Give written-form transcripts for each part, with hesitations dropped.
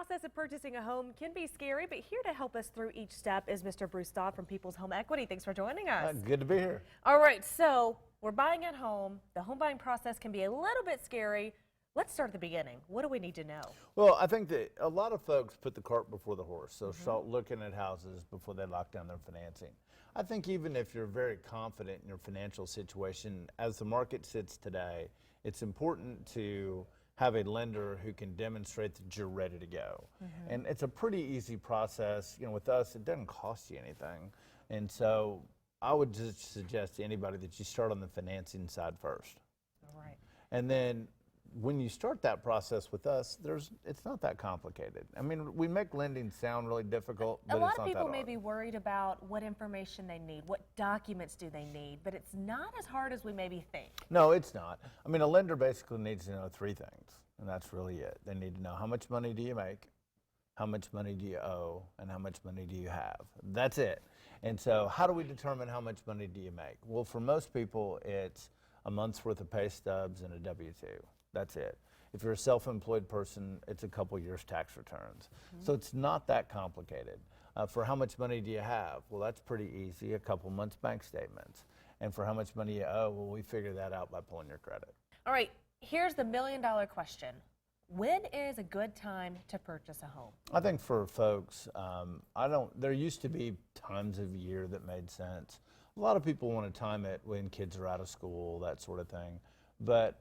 process of purchasing a home can be scary, but here to help us through each step is Mr. Bruce Dodd from People's Home Equity. Thanks for joining us. Good to be here. All right, so we're buying at home. The home buying process can be a little bit scary. Let's start at the beginning. What do we need to know? Well, I think that a lot of folks put the cart before the horse, so start looking at houses before they lock down their financing. I think even if you're very confident in your financial situation, as the market sits today, it's important to have a lender who can demonstrate that you're ready to go. And it's a pretty easy process. You know, with us, it doesn't cost you anything. And so I would just suggest to anybody that you start on the financing side first. All right. And then when you start that process with us, it's not that complicated. I mean, we make lending sound really difficult, but a lot it's not of people that may hard. be worried about what information they need, what documents do they need, but it's not as hard as we maybe think. No, it's not. I mean, a lender basically needs to know three things, and that's really it. They need to know how much money do you make, how much money do you owe, and how much money do you have. That's it. And so how do we determine how much money do you make? Well, for most people, it's a month's worth of pay stubs and a W-2. That's it. If you're a self-employed person, it's a couple years tax returns. So it's not that complicated. For how much money do you have? Well, that's pretty easy, a couple months bank statements. And for how much money you owe, well, we figure that out by pulling your credit. All right, here's the million-dollar question. When is a good time to purchase a home? I think for folks, there used to be times of year that made sense. A lot of people want to time it when kids are out of school, that sort of thing. But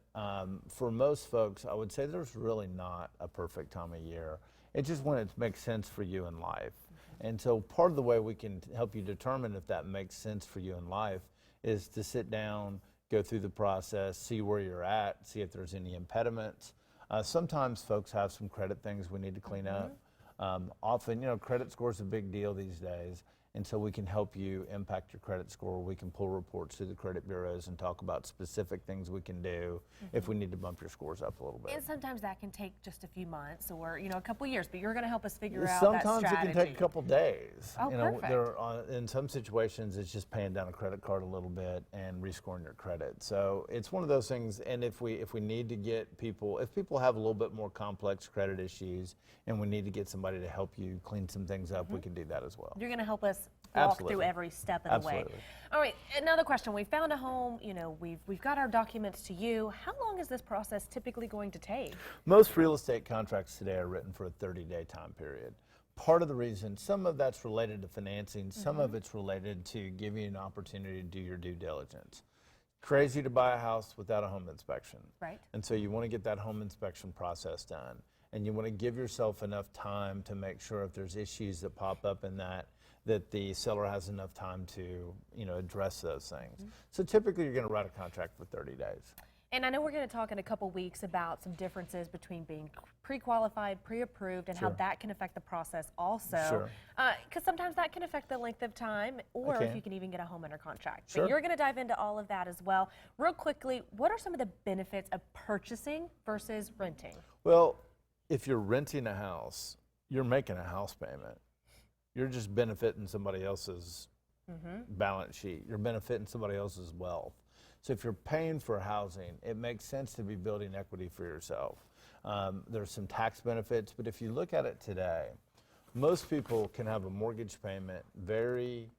for most folks, I would say there's really not a perfect time of year. It's just when it makes sense for you in life. And so part of the way we can help you determine if that makes sense for you in life is to sit down, go through the process, see where you're at, see if there's any impediments. Sometimes folks have some credit things we need to clean up. Often, you know, credit score is a big deal these days. And so we can help you impact your credit score. We can pull reports through the credit bureaus and talk about specific things we can do if we need to bump your scores up a little bit. And sometimes that can take just a few months or, you know, a couple years, but you're going to help us figure out that Sometimes strategy. it can take a couple days. Oh, you know, perfect. In some situations, it's just paying down a credit card a little bit and rescoring your credit. So it's one of those things. And if we need to get people, if people have a little bit more complex credit issues and we need to get somebody to help you clean some things up, we can do that as well. You're going to help us walk Absolutely. through every step of the way. All right, another question. We found a home, you know, we've got our documents to you. How long is this process typically going to take? Most real estate contracts today are written for a 30-day time period. Part of the reason, some of that's related to financing, some of it's related to giving you an opportunity to do your due diligence. Crazy to buy a house without a home inspection. Right. And so you want to get that home inspection process done. And you want to give yourself enough time to make sure if there's issues that pop up in that the seller has enough time to, you know, address those things. So typically you're going to write a contract for 30 days. And I know we're going to talk in a couple weeks about some differences between being pre-qualified, pre-approved, and how that can affect the process also. Because sometimes that can affect the length of time or if you can even get a home under contract. But you're going to dive into all of that as well. Real quickly, what are some of the benefits of purchasing versus renting? Well, if you're renting a house, you're making a house payment. You're just benefiting somebody else's balance sheet. You're benefiting somebody else's wealth. So if you're paying for housing, it makes sense to be building equity for yourself. There's some tax benefits, but if you look at it today, most people can have a mortgage payment very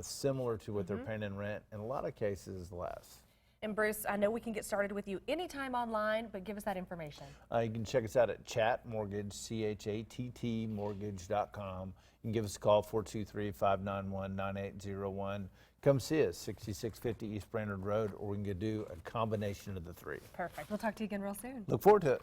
similar to what they're paying in rent, in a lot of cases less. And Bruce, I know we can get started with you anytime online, but give us that information. You can check us out at Chat Mortgage, CHATT mortgage.com. You can give us a call, 423-591-9801. Come see us, 6650 East Brainerd Road, or we can do a combination of the three. Perfect. We'll talk to you again real soon. Look forward to it.